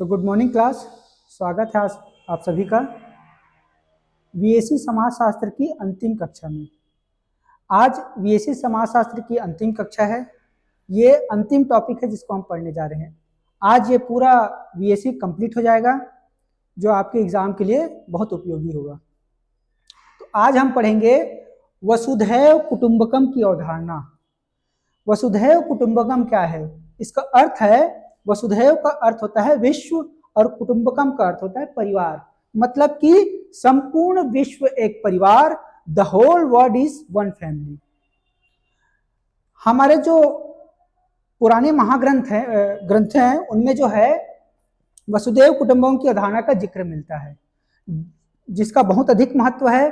Good morning class. स्वागत है आप सभी का बीएससी समाजशास्त्र की अंतिम कक्षा में। आज बीएससी समाजशास्त्र की अंतिम कक्षा है। ये अंतिम टॉपिक है जिसको हम पढ़ने जा रहे हैं। आज ये पूरा बीएससी कंप्लीट हो जाएगा, जो आपके एग्जाम के लिए बहुत उपयोगी होगा। तो आज हम पढ़ेंगे वसुधैव कुटुंबकम की अवधारणा। वसुधैव कुटुंबकम क्या है? इसका अर्थ है, वसुधैव का अर्थ होता है विश्व और कुटुंबकम का अर्थ होता है परिवार। मतलब कि संपूर्ण विश्व एक परिवार, the whole world is one family. हमारे जो पुराने महाग्रंथ हैं उनमें जो है वसुधैव कुटुंबकम की अवधारणा का जिक्र मिलता है, जिसका बहुत अधिक महत्व है।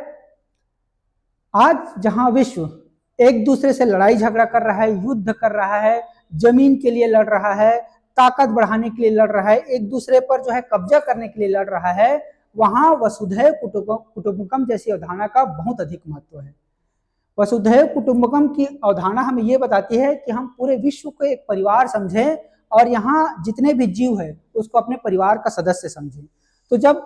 आज जहां विश्व एक दूसरे से लड़ाई झगड़ा कर रहा है, युद्ध कर रहा है, जमीन के लिए लड़ रहा है, ताकत बढ़ाने के लिए लड़ रहा है, एक दूसरे पर जो है कब्जा करने के लिए लड़ रहा है, वहां वसुधैव कुटुंबकम जैसी अवधारणा का बहुत अधिक महत्व है। वसुधैव कुटुंबकम की अवधारणा हमें यह बताती है कि हम पूरे विश्व को एक परिवार समझें और यहाँ जितने भी जीव है उसको अपने परिवार का सदस्य समझें। तो जब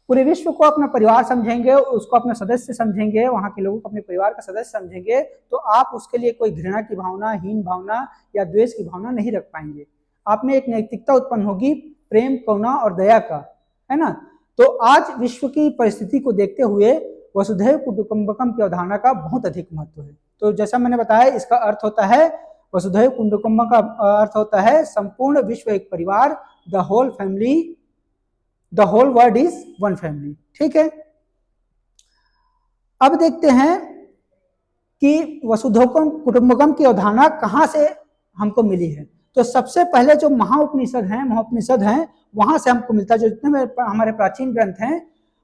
पूरे विश्व को अपना परिवार समझेंगे, उसको अपना सदस्य समझेंगे, वहां के लोगों को अपने परिवार का सदस्य समझेंगे, तो आप उसके लिए कोई घृणा की भावना, हीन भावना या द्वेष की भावना नहीं रख पाएंगे। आप में एक नैतिकता उत्पन्न होगी, प्रेम, करुणा और दया का, है ना। तो आज विश्व की परिस्थिति को देखते हुए वसुधैव कुटुंबकम की अवधारणा का बहुत अधिक महत्व है। तो जैसा मैंने बताया, इसका अर्थ होता है, वसुधैव कुटुंबकम का अर्थ होता है संपूर्ण विश्व एक परिवार, the whole family, the whole world is one family. ठीक है, अब देखते हैं कि वसुधैव कुटुंबकम की अवधारणा कहां से हमको मिली है। तो सबसे पहले जो महाउपनिषद हैं वहां से हमको मिलता है। जो जितने हमारे प्राचीन ग्रंथ हैं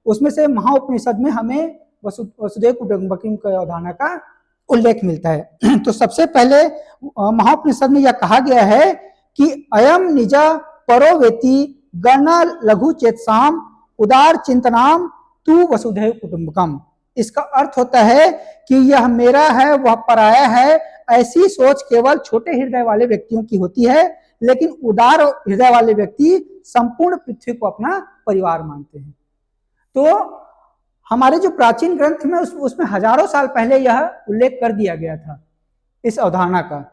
उसमें से महाउपनिषद में हमें वसुधैव कुटुंबकम की अवधारणा का उल्लेख मिलता है। तो सबसे पहले महाउपनिषद में यह कहा गया है कि अयम निजा परो वेति गणना लघु चेतसाम उदार चिंतनाम तू वसुधैव कुटुंबकम। इसका अर्थ होता है कि यह मेरा है, वह पराया है। ऐसी सोच केवल छोटे हृदय वाले व्यक्तियों की होती है, लेकिन उदार हृदय वाले व्यक्ति संपूर्ण पृथ्वी को अपना परिवार मानते हैं। तो हमारे जो प्राचीन ग्रंथ में उसमें हजारों साल पहले यह उल्लेख कर दिया गया था इस अवधारणा का।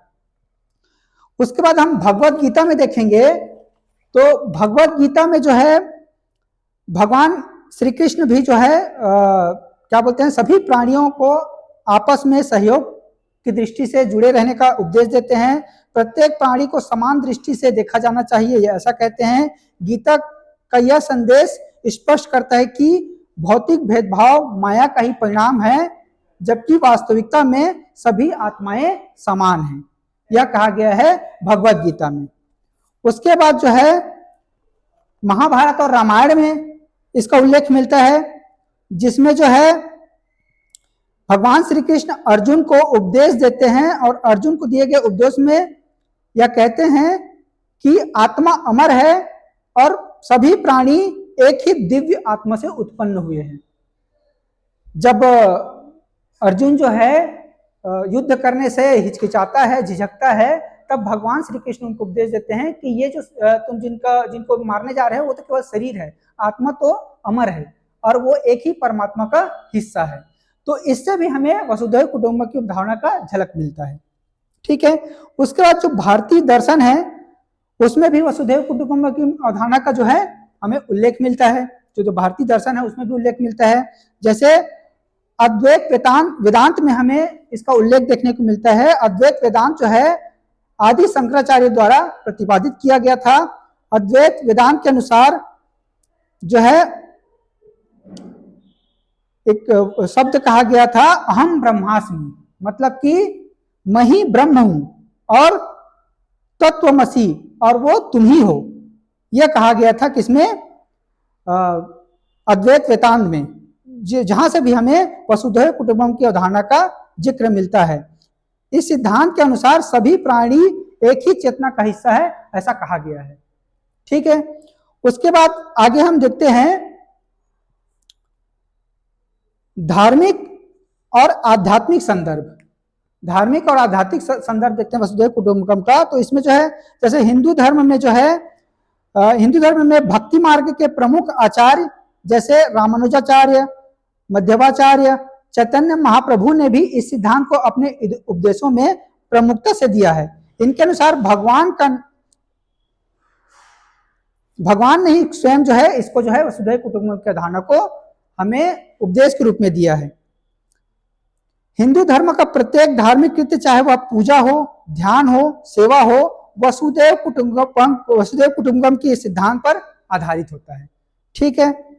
उसके बाद हम भगवत गीता में देखेंगे तो भगवत गीता में जो है भगवान श्री कृष्ण भी जो है क्या बोलते हैं, सभी प्राणियों को आपस में सहयोग की दृष्टि से जुड़े रहने का उपदेश देते हैं। प्रत्येक प्राणी को समान दृष्टि से देखा जाना चाहिए, ऐसा कहते हैं। गीता का यह संदेश स्पष्ट करता है कि भौतिक भेदभाव माया का ही परिणाम है, जबकि वास्तविकता में सभी आत्माएं समान हैं। यह कहा गया है भगवत गीता में। उसके बाद जो है महाभारत और रामायण में इसका उल्लेख मिलता है, जिसमें जो है भगवान श्री कृष्ण अर्जुन को उपदेश देते हैं और अर्जुन को दिए गए उपदेश में यह कहते हैं कि आत्मा अमर है और सभी प्राणी एक ही दिव्य आत्मा से उत्पन्न हुए हैं। जब अर्जुन जो है युद्ध करने से हिचकिचाता है, झिझकता है, तब भगवान श्री कृष्ण उनको उपदेश देते हैं कि ये जो तुम जिनको मारने जा रहे हो वो तो केवल शरीर है, आत्मा तो अमर है और वो एक ही परमात्मा का हिस्सा है। तो इससे भी हमें वसुधैव कुटुंबकम की अवधारणा का झलक मिलता है। ठीक है, उसके बाद जो भारतीय दर्शन है उसमें भी वसुधैव कुटुंबकम की अवधारणा का जो है हमें उल्लेख मिलता है। जो भारतीय दर्शन है उसमें भी उल्लेख मिलता है। जैसे अद्वैत वेदांत में हमें इसका उल्लेख देखने को मिलता है। अद्वैत वेदांत जो है आदि शंकराचार्य द्वारा प्रतिपादित किया गया था। अद्वैत वेदांत के अनुसार जो है एक शब्द कहा गया था, अहम ब्रह्मास्मि, मतलब कि मैं ही ब्रह्म हूं और तत्वमसि, और वो तुम ही हो। यह कहा गया था किसमें? अद्वैत वेदांत में, जहां से भी हमें वसुधैव कुटुंबकम की अवधारणा का जिक्र मिलता है। इस सिद्धांत के अनुसार सभी प्राणी एक ही चेतना का हिस्सा है, ऐसा कहा गया है। ठीक है, उसके बाद आगे हम देखते हैं धार्मिक और आध्यात्मिक संदर्भ। धार्मिक और आध्यात्मिक संदर्भ देखते हैं वसुधैव कुटुंबकम का। तो इसमें जो है, जैसे हिंदू धर्म में जो है हिंदू धर्म में भक्ति मार्ग के प्रमुख आचार्य जैसे रामानुजाचार्य, मध्वाचार्य, चैतन्य महाप्रभु ने भी इस सिद्धांत को अपने उपदेशों में प्रमुखता से दिया है। इनके अनुसार भगवान ने ही स्वयं जो है इसको जो है वसुधैव कुटुंबकम की अवधारणा को हमें उपदेश के रूप में दिया है। हिंदू धर्म का प्रत्येक धार्मिक कृत्य, चाहे वह पूजा हो, ध्यान हो, सेवा हो, वसुधैव कुटुंबकम की सिद्धांत पर आधारित होता है। ठीक है,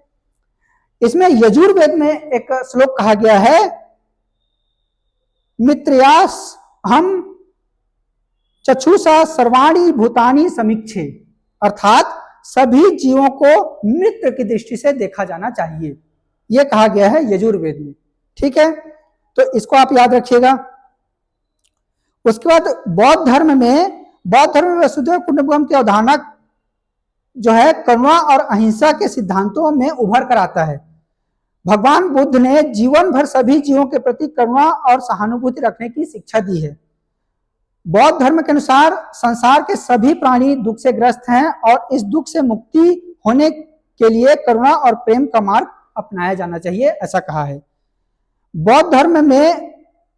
इसमें यजुर्वेद में एक श्लोक कहा गया है, मित्रयास हम चक्षुषा सर्वाणी भूतानि समीक्षे, अर्थात सभी जीवों को मित्र की दृष्टि से देखा जाना चाहिए, यह कहा गया है यजुर्वेद में। ठीक है, तो इसको आप याद रखिएगा। उसके बाद बौद्ध धर्म में वसुधैव कुटुंबकम की अवधारणा जो है करुणा और अहिंसा के सिद्धांतों में उभर कर आता है। भगवान बुद्ध ने जीवन भर सभी जीवों के प्रति करुणा और सहानुभूति रखने की शिक्षा दी है। बौद्ध धर्म के अनुसार संसार के सभी प्राणी दुख से ग्रस्त हैं और इस दुख से मुक्ति होने के लिए करुणा और प्रेम का मार्ग अपनाया जाना चाहिए, ऐसा कहा है। बौद्ध धर्म में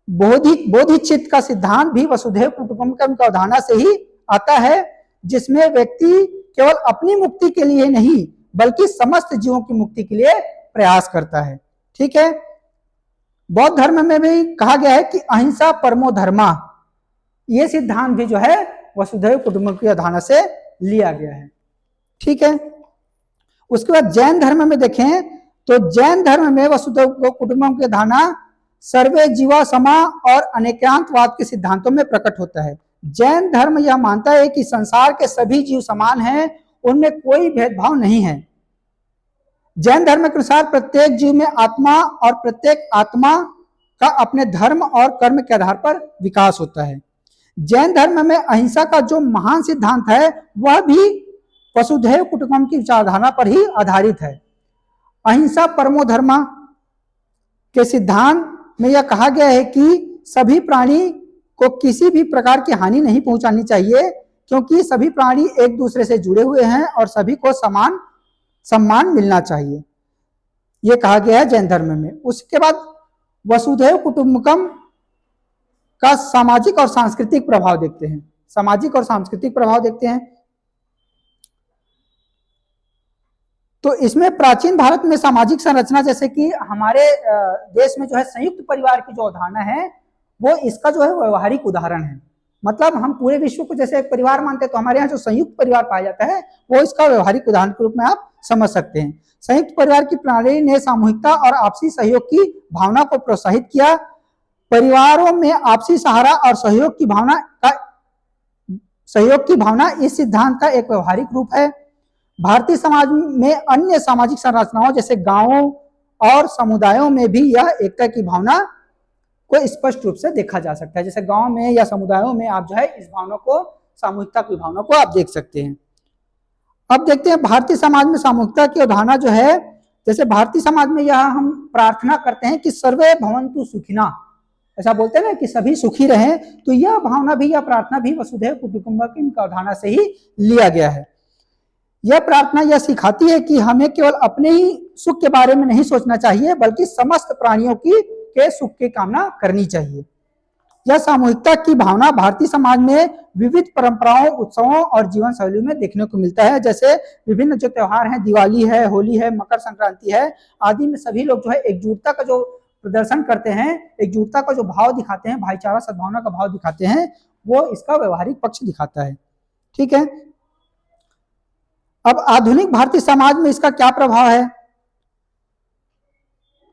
बोधिचित्त का सिद्धांत भी वसुधैव कुटुंबकम की अवधारणा से ही आता है, जिसमें व्यक्ति केवल अपनी मुक्ति के लिए नहीं बल्कि समस्त जीवों की मुक्ति के लिए प्रयास करता है। ठीक है, बौद्ध धर्म में भी कहा गया है कि अहिंसा परमो धर्मा, यह सिद्धांत भी जो है वसुधैव कुटुंबकम की अवधारणा से लिया गया है। ठीक है, उसके बाद जैन धर्म में देखें तो जैन धर्म में वसुधैव कुटुंबकम की अवधारणा सर्वे जीवा समा और अनेकांतवाद के सिद्धांतों में प्रकट होता है। जैन धर्म यह मानता है कि संसार के सभी जीव समान हैं, उनमें कोई भेदभाव नहीं है। जैन धर्म के अनुसार प्रत्येक जीव में आत्मा और प्रत्येक आत्मा का अपने धर्म और कर्म के आधार पर विकास होता है। जैन धर्म में अहिंसा का जो महान सिद्धांत है वह भी वसुधैव कुटुंबकम की विचारधारा पर ही आधारित है। अहिंसा परमो धर्मा के सिद्धांत में यह कहा गया है कि सभी प्राणी को किसी भी प्रकार की हानि नहीं पहुंचानी चाहिए, क्योंकि सभी प्राणी एक दूसरे से जुड़े हुए हैं और सभी को समान सम्मान मिलना चाहिए, यह कहा गया है जैन धर्म में। उसके बाद वसुधैव कुटुंबकम का सामाजिक और सांस्कृतिक प्रभाव देखते हैं। सामाजिक और सांस्कृतिक प्रभाव देखते हैं तो इसमें प्राचीन भारत में सामाजिक संरचना, जैसे कि हमारे देश में जो है संयुक्त परिवार की जो अवधारणा है वो इसका जो है व्यवहारिक उदाहरण है। मतलब हम पूरे विश्व को जैसे एक परिवार मानते हैं, तो हमारे यहाँ जो संयुक्त परिवार पाया जाता है वो इसका व्यवहारिक उदाहरण के रूप में आप समझ सकते हैं। संयुक्त परिवार की प्रणाली ने सामूहिकता और आपसी सहयोग की भावना को प्रोत्साहित किया। परिवारों में आपसी सहारा और सहयोग की भावना इस सिद्धांत का एक व्यवहारिक रूप है। भारतीय समाज में अन्य सामाजिक संरचनाओं जैसे गांवों और समुदायों में भी यह एकता की भावना को स्पष्ट रूप से देखा जा सकता है। जैसे गांव में या समुदायों में आप जो है इस भावना को, सामूहिकता की भावना को आप देख सकते हैं। अब देखते हैं भारतीय समाज में सामूहिकता की अवधारणा जो है, जैसे भारतीय समाज में यह हम प्रार्थना करते हैं कि सर्वे भवन्तु सुखिना, ऐसा बोलते हैं ना कि सभी सुखी रहें, तो यह भावना भी, यह प्रार्थना भी वसुधैव कुटुंबकम की अवधारणा से ही लिया गया है। यह प्रार्थना यह सिखाती है कि हमें केवल अपने ही सुख के बारे में नहीं सोचना चाहिए बल्कि समस्त प्राणियों के सुख की कामना करनी चाहिए। यह सामूहिकता की भावना भारतीय समाज में विविध परंपराओं, उत्सवों और जीवन शैली में देखने को मिलता है। जैसे विभिन्न जो त्योहार हैं, दिवाली है, होली है, मकर संक्रांति है आदि में सभी लोग जो है एकजुटता का जो प्रदर्शन करते हैं, एकजुटता का जो भाव दिखाते हैं, भाईचारा सद्भावना का भाव दिखाते हैं, वो इसका व्यवहारिक पक्ष दिखाता है। ठीक है, अब आधुनिक भारतीय समाज में इसका क्या प्रभाव है?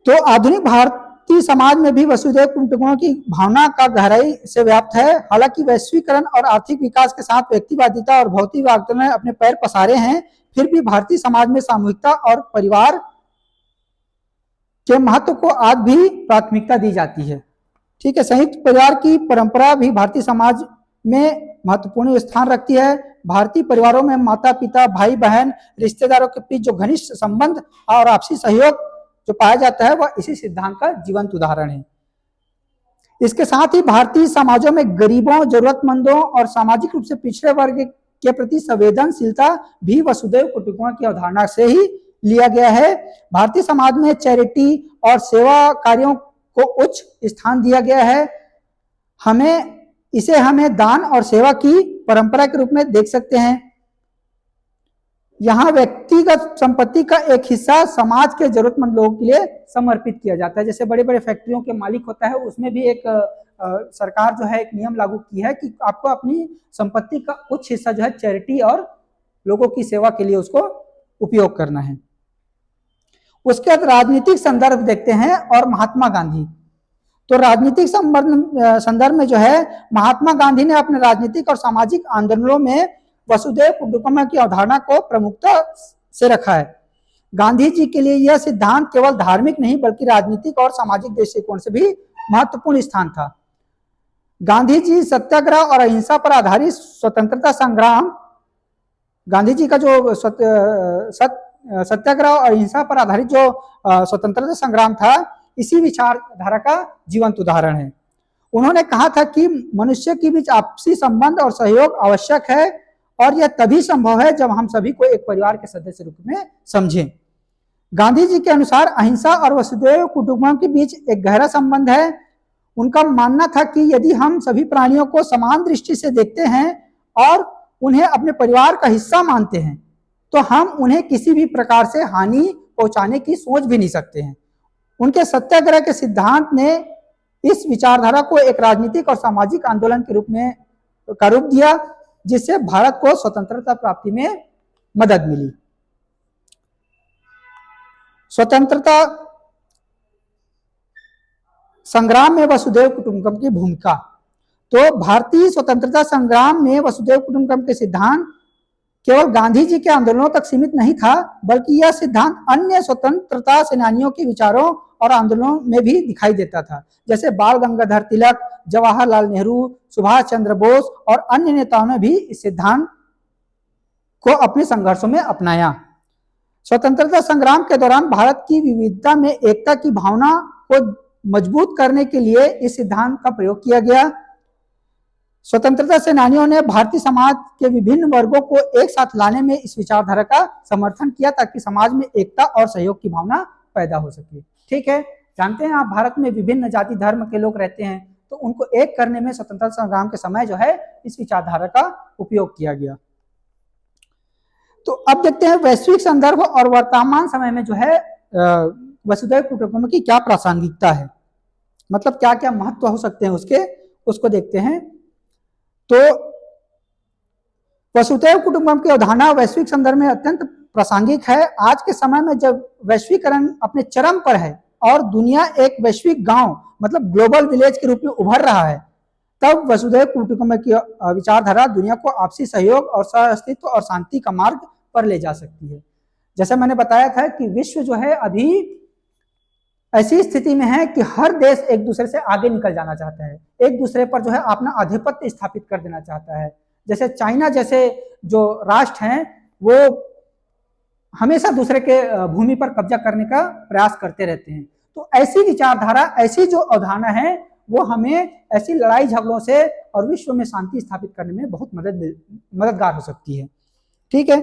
तो आधुनिक भारतीय समाज में भी वसुधैव कुटुंबकम की भावना का गहराई से व्याप्त है। हालांकि वैश्वीकरण और आर्थिक विकास के साथ व्यक्तिवादिता और भौतिकवाद ने अपने पैर पसारे हैं, फिर भी भारतीय समाज में सामूहिकता और परिवार के महत्व को आज भी प्राथमिकता दी जाती है। ठीक है, संयुक्त परिवार की परंपरा भी भारतीय समाज में महत्वपूर्ण स्थान रखती है। भारतीय परिवारों में माता पिता, भाई बहन, रिश्तेदारों के बीच जो घनिष्ठ संबंध और आपसी सहयोग जो पाया जाता है वह इसी सिद्धांत का जीवंत उदाहरण है। इसके साथ ही भारतीय समाजों में गरीबों, जरूरतमंदों और सामाजिक रूप से पिछड़े वर्ग के प्रति संवेदनशीलता भी वसुधैव कुटुंबकम की अवधारणा से ही लिया गया है। भारतीय समाज में चैरिटी और सेवा कार्यों को उच्च स्थान दिया गया है। हमें दान और सेवा की परंपरा के रूप में देख सकते हैं। यहाँ व्यक्तिगत संपत्ति का एक हिस्सा समाज के जरूरतमंद लोगों के लिए समर्पित किया जाता है। जैसे बड़े बड़े फैक्ट्रियों के मालिक होता है, उसमें भी एक सरकार जो है एक नियम लागू की है कि आपको अपनी संपत्ति का कुछ हिस्सा जो है चैरिटी और लोगों की सेवा के लिए उसको उपयोग करना है। उसके बाद राजनीतिक संदर्भ देखते हैं और महात्मा गांधी। तो राजनीतिक संदर्भ में जो है महात्मा गांधी ने अपने राजनीतिक और सामाजिक आंदोलनों में वसुधैव कुटुंबकम की अवधारणा को प्रमुखता से रखा है। गांधी जी के लिए यह सिद्धांत केवल धार्मिक नहीं बल्कि राजनीतिक और सामाजिक दृष्टिकोण से भी महत्वपूर्ण स्थान था। गांधी जी सत्याग्रह और अहिंसा पर आधारित स्वतंत्रता संग्राम, गांधी जी का जो सत्याग्रह और अहिंसा पर आधारित जो स्वतंत्रता संग्राम था, इसी विचारधारा का जीवंत उदाहरण है। उन्होंने कहा था कि मनुष्य के बीच आपसी संबंध और सहयोग आवश्यक है और यह तभी संभव है जब हम सभी को एक परिवार के सदस्य रूप में समझें। गांधी जी के अनुसार अहिंसा और वसुधैव कुटुंबकम के बीच एक गहरा संबंध है। उनका मानना था कि यदि हम सभी प्राणियों को समान दृष्टि से देखते हैं और उन्हें अपने परिवार का हिस्सा मानते हैं तो हम उन्हें किसी भी प्रकार से हानि पहुंचाने की सोच भी नहीं सकते हैं। उनके सत्याग्रह के सिद्धांत ने इस विचारधारा को एक राजनीतिक और सामाजिक आंदोलन के रूप में का रूप दिया, जिससे भारत को स्वतंत्रता प्राप्ति में मदद मिली। स्वतंत्रता संग्राम में वसुधैव कुटुंबकम की भूमिका। तो भारतीय स्वतंत्रता संग्राम में वसुधैव कुटुंबकम के सिद्धांत केवल गांधी जी के आंदोलनों तक सीमित नहीं था, बल्कि यह सिद्धांत अन्य स्वतंत्रता सेनानियों के विचारों और आंदोलनों में भी दिखाई देता था। जैसे बाल गंगाधर तिलक, जवाहरलाल नेहरू, सुभाष चंद्र बोस और अन्य नेताओं ने भी इस सिद्धांत को अपने संघर्षों में अपनाया। स्वतंत्रता संग्राम के दौरान भारत की विविधता में एकता की भावना को मजबूत करने के लिए इस सिद्धांत का प्रयोग किया गया। स्वतंत्रता सेनानियों ने भारतीय समाज के विभिन्न वर्गों को एक साथ लाने में इस विचारधारा का समर्थन किया ताकि समाज में एकता और सहयोग की भावना पैदा हो सके। ठीक है, जानते हैं आप भारत में विभिन्न जाति धर्म के लोग रहते हैं, तो उनको एक करने में स्वतंत्रता संग्राम के समय जो है इस विचारधारा का उपयोग किया गया। तो अब देखते हैं वैश्विक संदर्भ और वर्तमान समय में जो है वसुधैव कुटुंबकम की क्या प्रासंगिकता है, मतलब क्या क्या महत्व हो सकते हैं उसको देखते हैं। तो वसुधैव कुटुंबकम की अवधारणा वैश्विक संदर्भ में अत्यंत प्रासंगिक है। आज के समय में जब वैश्वीकरण अपने चरम पर है और दुनिया एक वैश्विक गांव मतलब ग्लोबल विलेज के रूप में उभर रहा है, तब वसुधैव कुटुंबकम की विचारधारा दुनिया को आपसी सहयोग और सह-अस्तित्व और शांति का मार्ग पर ले जा सकती है। जैसे मैंने बताया था कि विश्व जो है अभी ऐसी स्थिति में है कि हर देश एक दूसरे से आगे निकल जाना चाहता है, एक दूसरे पर जो है अपना आधिपत्य स्थापित कर देना चाहता है। जैसे चाइना जैसे जो राष्ट्र हैं वो हमेशा दूसरे के भूमि पर कब्जा करने का प्रयास करते रहते हैं। तो ऐसी विचारधारा, ऐसी जो अवधारणा है वो हमें ऐसी लड़ाई झगड़ों से और विश्व में शांति स्थापित करने में बहुत मददगार हो सकती है। ठीक है,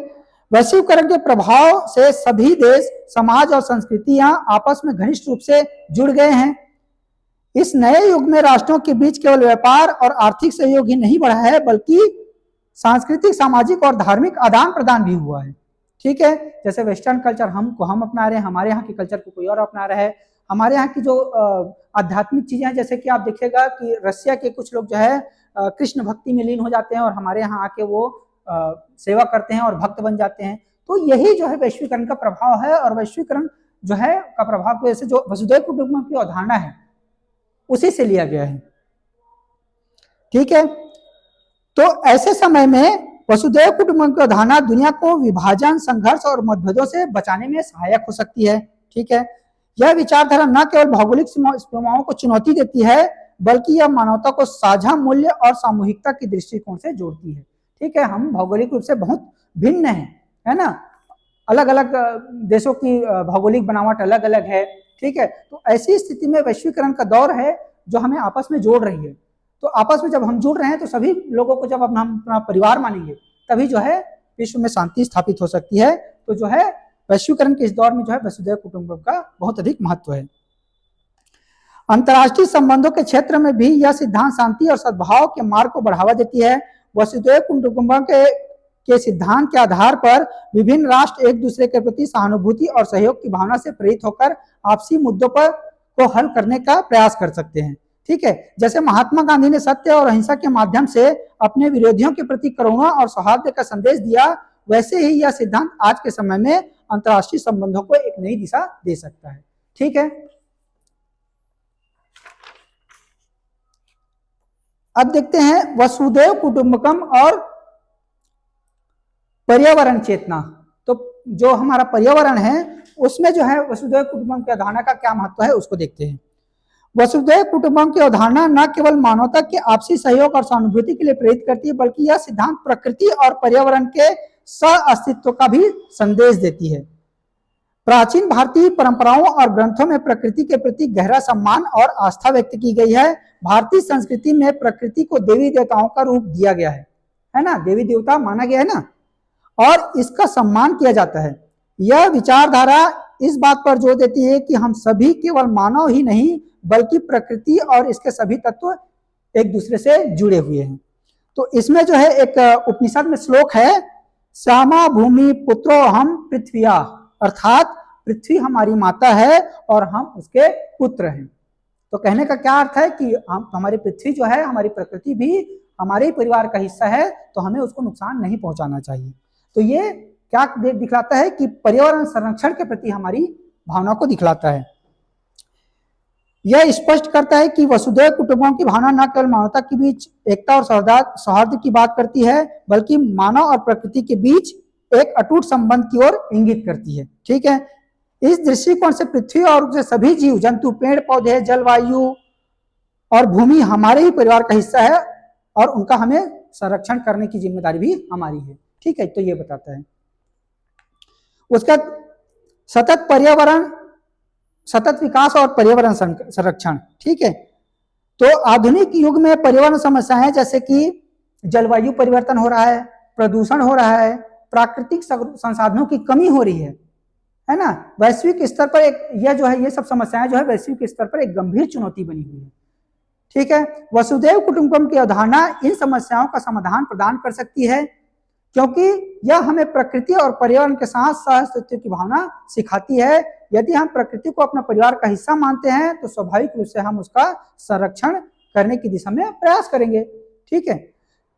वैश्वीकरण के प्रभाव से सभी देश, समाज और संस्कृतियां आपस में घनिष्ठ रूप से जुड़ गए हैं। इस नए युग में राष्ट्रों के बीच केवल व्यापार और आर्थिक सहयोग ही नहीं बढ़ा है, बल्कि सांस्कृतिक, सामाजिक और धार्मिक आदान प्रदान भी हुआ है। ठीक है, जैसे वेस्टर्न कल्चर हम अपना रहे हैं, हमारे यहाँ के कल्चर को कोई और अपना रहा है। हमारे यहाँ की जो आध्यात्मिक चीजें हैं, जैसे कि आप देखिएगा कि रसिया के कुछ लोग जो है कृष्ण भक्ति में लीन हो जाते हैं और हमारे यहाँ आके वो सेवा करते हैं और भक्त बन जाते हैं। तो यही जो है वैश्वीकरण का प्रभाव है, और वैश्वीकरण जो है का प्रभाव की वजह से जो वसुधैव कुटुंबकम की अवधारणा है उसी से लिया गया है। ठीक है, तो ऐसे समय में वसुधैव कुटुंबकम की अवधारणा दुनिया को विभाजन, संघर्ष और मतभेदों से बचाने में सहायक हो सकती है। ठीक है, यह विचारधारा न केवल भौगोलिक सीमाओं को चुनौती देती है, बल्कि यह मानवता को साझा मूल्य और सामूहिकता के दृष्टिकोण से जोड़ती है। ठीक है, हम भौगोलिक रूप से बहुत भिन्न हैं, है ना, अलग अलग देशों की भौगोलिक बनावट अलग अलग है। ठीक है, तो ऐसी स्थिति में वैश्वीकरण का दौर है जो हमें आपस में जोड़ रही है। तो आपस में जब हम जुड़ रहे हैं तो सभी लोगों को जब हम अपना परिवार मानेंगे तभी जो है विश्व में शांति स्थापित हो सकती है। तो जो है वैश्वीकरण के इस दौर में जो है वसुधैव कुटुंबकम का बहुत अधिक महत्व है। अंतर्राष्ट्रीय संबंधों के क्षेत्र में भी यह सिद्धांत शांति और सद्भाव के मार्ग को बढ़ावा देती है। वसुधैव कुटुंबकम के सिद्धांत के आधार पर विभिन्न राष्ट्र एक दूसरे के प्रति सहानुभूति और सहयोग की भावना से प्रेरित होकर आपसी मुद्दों पर को हल करने का प्रयास कर सकते हैं। ठीक है, जैसे महात्मा गांधी ने सत्य और अहिंसा के माध्यम से अपने विरोधियों के प्रति करुणा और सौहार्द का संदेश दिया, वैसे ही यह सिद्धांत आज के समय में अंतर्राष्ट्रीय संबंधों को एक नई दिशा दे सकता है। ठीक है, अब देखते हैं वसुधैव कुटुंबकम और पर्यावरण चेतना। तो जो हमारा पर्यावरण है उसमें जो है वसुधैव कुटुंबकम की अवधारणा का क्या महत्व है उसको देखते हैं। वसुधैव कुटुंबकम की अवधारणा न केवल मानवता के आपसी सहयोग और सहानुभूति के लिए प्रेरित करती है, बल्कि यह सिद्धांत प्रकृति और पर्यावरण के सह अस्तित्व का भी संदेश देती है। प्राचीन भारतीय परंपराओं और ग्रंथों में प्रकृति के प्रति गहरा सम्मान और आस्था व्यक्त की गई है। भारतीय संस्कृति में प्रकृति को देवी देवताओं का रूप दिया गया है ना, देवी देवता माना गया है ना, और इसका सम्मान किया जाता है। यह विचारधारा इस बात पर जोर देती है कि हम सभी केवल मानव ही नहीं बल्कि प्रकृति और इसके सभी तत्व एक दूसरे से जुड़े हुए हैं। तो इसमें जो है एक उपनिषद में श्लोक है, श्यामा भूमि पुत्रो हम पृथ्विया, अर्थात पृथ्वी हमारी माता है और हम उसके पुत्र हैं। तो कहने का क्या अर्थ है कि हम हमारी पृथ्वी जो है, हमारी प्रकृति भी हमारे ही परिवार का हिस्सा है, तो हमें उसको नुकसान नहीं पहुंचाना चाहिए। तो ये क्या दिखलाता है कि पर्यावरण संरक्षण के प्रति हमारी भावना को दिखलाता है। यह स्पष्ट करता है कि वसुधैव कुटुंबकम की भावना न केवल मानवता के बीच एकता और सौहार्द की बात करती है, बल्कि मानव और प्रकृति के बीच एक अटूट संबंध की ओर इंगित करती है। ठीक है, इस दृष्टिकोण से पृथ्वी और उसके सभी जीव जंतु, पेड़ पौधे, जलवायु और भूमि हमारे ही परिवार का हिस्सा है और उनका हमें संरक्षण करने की जिम्मेदारी भी हमारी है। ठीक है, तो ये बताता है। उसका सतत विकास और पर्यावरण संरक्षण। ठीक है, तो आधुनिक युग में पर्यावरण समस्याएं जैसे कि जलवायु परिवर्तन हो रहा है, प्रदूषण हो रहा है, प्राकृतिक संसाधनों की कमी हो रही है ना, वैश्विक स्तर पर ये सब समस्याएं जो है वैश्विक स्तर पर एक गंभीर चुनौती बनी हुई है। ठीक है, वसुधैव कुटुंबकम की अवधारणा इन समस्याओं का समाधान प्रदान कर सकती है, क्योंकि यह हमें प्रकृति और पर्यावरण के साथ सह-अस्तित्व की भावना सिखाती है। यदि हम प्रकृति को अपना परिवार का हिस्सा मानते हैं तो स्वाभाविक रूप से हम उसका संरक्षण करने की दिशा में प्रयास करेंगे। ठीक है,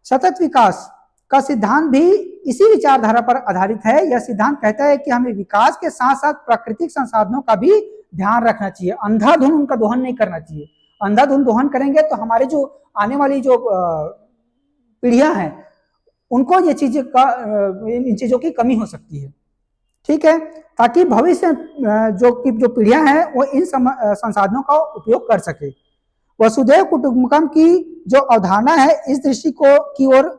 सतत विकास का सिद्धांत भी इसी विचारधारा पर आधारित है। यह सिद्धांत कहता है कि हमें विकास के साथ साथ प्राकृतिक संसाधनों का भी ध्यान रखना चाहिए, अंधाधुंध उनका दोहन नहीं करना चाहिए। अंधाधुंध दोहन करेंगे तो हमारे जो आने वाली जो पीढ़ियां हैं उनको ये इन चीजों की कमी हो सकती है। ठीक है, ताकि भविष्य जो पीढ़ियां हैं वो इन संसाधनों का उपयोग कर सके। वसुधैव कुटुंबकम की जो अवधारणा है इस दृष्टि की ओर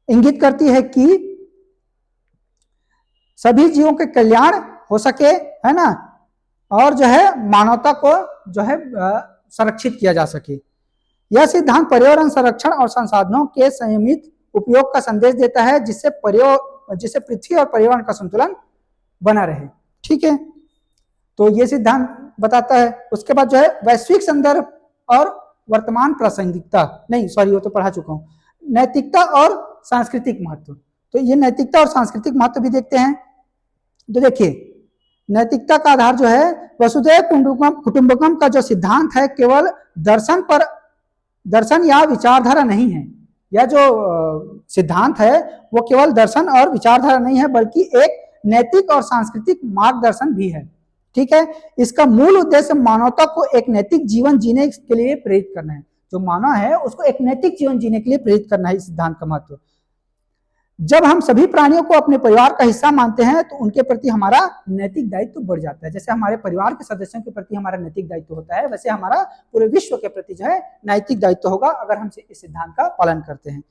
इंगित करती है कि सभी जीवों के कल्याण हो सके, है ना, और जो है मानवता को जो है संरक्षित किया जा सके। यह सिद्धांत पर्यावरण संरक्षण और संसाधनों के संयमित उपयोग का संदेश देता है, जिससे पृथ्वी और पर्यावरण का संतुलन बना रहे। ठीक है, तो यह सिद्धांत बताता है। उसके बाद जो है वैश्विक संदर्भ और वर्तमान प्रासंगिकता, नहीं सॉरी वो तो पढ़ा चुका हूं, नैतिकता और सांस्कृतिक महत्व। तो ये नैतिकता और सांस्कृतिक महत्व भी देखते हैं। तो देखिए, नैतिकता का आधार जो है वसुधैव कुटुंबकम का जो सिद्धांत है केवल दर्शन या विचारधारा नहीं है। यह जो सिद्धांत है वो केवल दर्शन और विचारधारा नहीं है बल्कि एक नैतिक और सांस्कृतिक मार्गदर्शन भी है। ठीक है, इसका मूल उद्देश्य मानवता को एक नैतिक जीवन जीने के लिए प्रेरित करना है। जो मानव है उसको एक नैतिक जीवन जीने के लिए प्रेरित करना है। इस सिद्धांत का महत्व, जब हम सभी प्राणियों को अपने परिवार का हिस्सा मानते हैं तो उनके प्रति हमारा नैतिक दायित्व बढ़ जाता है। जैसे हमारे परिवार के सदस्यों के प्रति हमारा नैतिक दायित्व होता है, वैसे हमारा पूरे विश्व के प्रति जो है नैतिक दायित्व होगा अगर हम इस सिद्धांत का पालन करते हैं।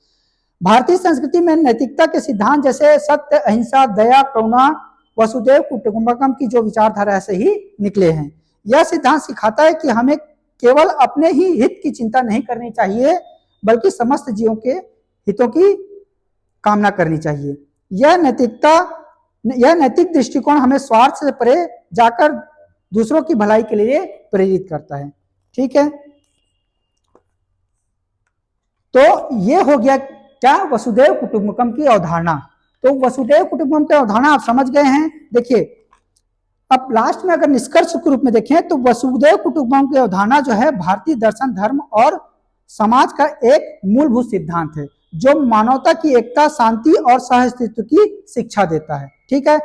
भारतीय संस्कृति में नैतिकता के सिद्धांत जैसे सत्य, अहिंसा, दया, करुणा वसुधैव कुटुंबकम की जो विचारधारा से ही निकले हैं। यह सिद्धांत सिखाता है कि हमें केवल अपने ही हित की चिंता नहीं करनी चाहिए बल्कि समस्त जीवों के हितों की कामना करनी चाहिए। यह नैतिक दृष्टिकोण हमें स्वार्थ से परे जाकर दूसरों की भलाई के लिए प्रेरित करता है। ठीक है, तो ये हो गया क्या, वसुधैव कुटुंबकम की अवधारणा। तो वसुधैव कुटुंबकम की अवधारणा आप समझ गए हैं। देखिए अब लास्ट में अगर निष्कर्ष के रूप में देखें तो वसुधैव कुटुंबकम की अवधारणा जो है भारतीय दर्शन, धर्म और समाज का एक मूलभूत सिद्धांत है जो मानवता की एकता, शांति और सहअस्तित्व की शिक्षा देता है। ठीक है,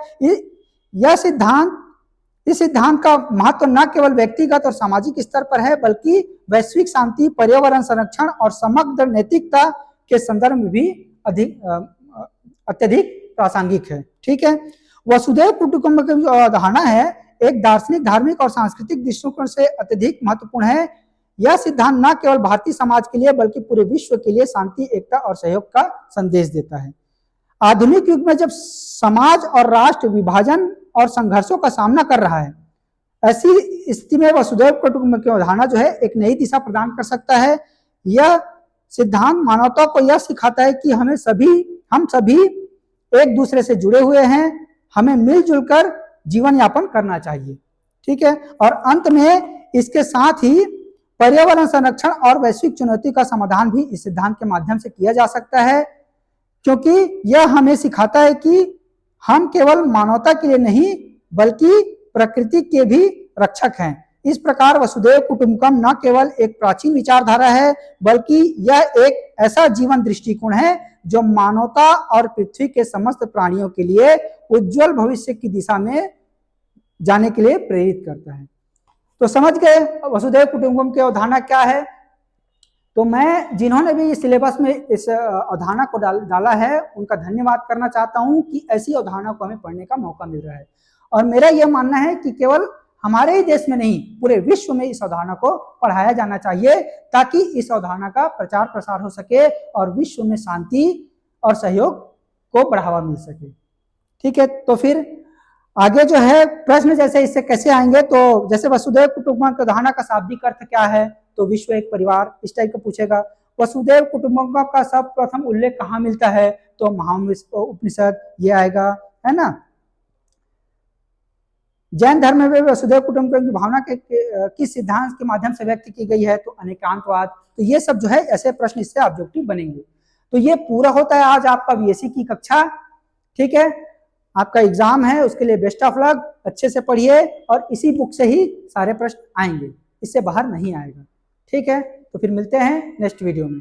इस सिद्धांत का महत्व न केवल व्यक्तिगत और सामाजिक स्तर पर है बल्कि वैश्विक शांति, पर्यावरण संरक्षण और समग्र नैतिकता के संदर्भ में भी अत्यधिक प्रासंगिक है। ठीक है, वसुधैव कुटुंबकम की जो अवधारणा है एक दार्शनिक, धार्मिक और सांस्कृतिक दृष्टिकोण से अत्यधिक महत्वपूर्ण है। यह सिद्धांत न केवल भारतीय समाज के लिए बल्कि पूरे विश्व के लिए शांति, एकता और सहयोग का संदेश देता है। आधुनिक युग में जब समाज और राष्ट्र विभाजन और संघर्षों का सामना कर रहा है, ऐसी स्थिति में वसुधैव कुटुंबकम की अवधारणा जो है एक नई दिशा प्रदान कर सकता है। यह सिद्धांत मानवता को यह सिखाता है कि हम सभी एक दूसरे से जुड़े हुए हैं, हमें मिलजुल कर जीवन यापन करना चाहिए। ठीक है, और अंत में इसके साथ ही पर्यावरण संरक्षण और वैश्विक चुनौती का समाधान भी इस सिद्धांत के माध्यम से किया जा सकता है, क्योंकि यह हमें सिखाता है कि हम केवल मानवता के लिए नहीं बल्कि प्रकृति के भी रक्षक हैं। इस प्रकार वसुधैव कुटुंबकम न केवल एक प्राचीन विचारधारा है बल्कि यह एक ऐसा जीवन दृष्टिकोण है जो मानवता और पृथ्वी के समस्त प्राणियों के लिए उज्जवल भविष्य की दिशा में जाने के लिए प्रेरित करता है। तो समझ गए वसुधैव कुटुंबकम की अवधारणा क्या है। तो मैं जिन्होंने भी इस सिलेबस में इस अवधारणा को डाला है उनका धन्यवाद करना चाहता हूं कि ऐसी अवधारणा को हमें पढ़ने का मौका मिल रहा है। और मेरा यह मानना है कि केवल हमारे ही देश में नहीं पूरे विश्व में इस अवधारणा को पढ़ाया जाना चाहिए ताकि इस अवधारणा का प्रचार प्रसार हो सके और विश्व में शांति और सहयोग को बढ़ावा मिल सके। ठीक है, तो फिर आगे जो है प्रश्न जैसे इससे कैसे आएंगे, तो जैसे वसुधैव कुटुंबकम की अवधारणा का शाब्दिक अर्थ क्या है, तो विश्व एक परिवार, इस टाइप का पूछेगा। वसुधैव कुटुंबकम का सर्वप्रथम उल्लेख कहाँ मिलता है, तो महावस्त्र उपनिषद ये आएगा, है ना। जैन धर्म में वसुधैव कुटुंबकम की भावना के किस सिद्धांत के माध्यम से व्यक्त की गई है, तो अनेकांतवाद। तो ये सब जो है ऐसे प्रश्न इससे ऑब्जेक्टिव बनेंगे। तो ये पूरा होता है आज आपका बीएससी की कक्षा। ठीक है, आपका एग्जाम है, उसके लिए बेस्ट ऑफ लक, अच्छे से पढ़िए और इसी बुक से ही सारे प्रश्न आएंगे, इससे बाहर नहीं आएगा। ठीक है, तो फिर मिलते हैं नेक्स्ट वीडियो में।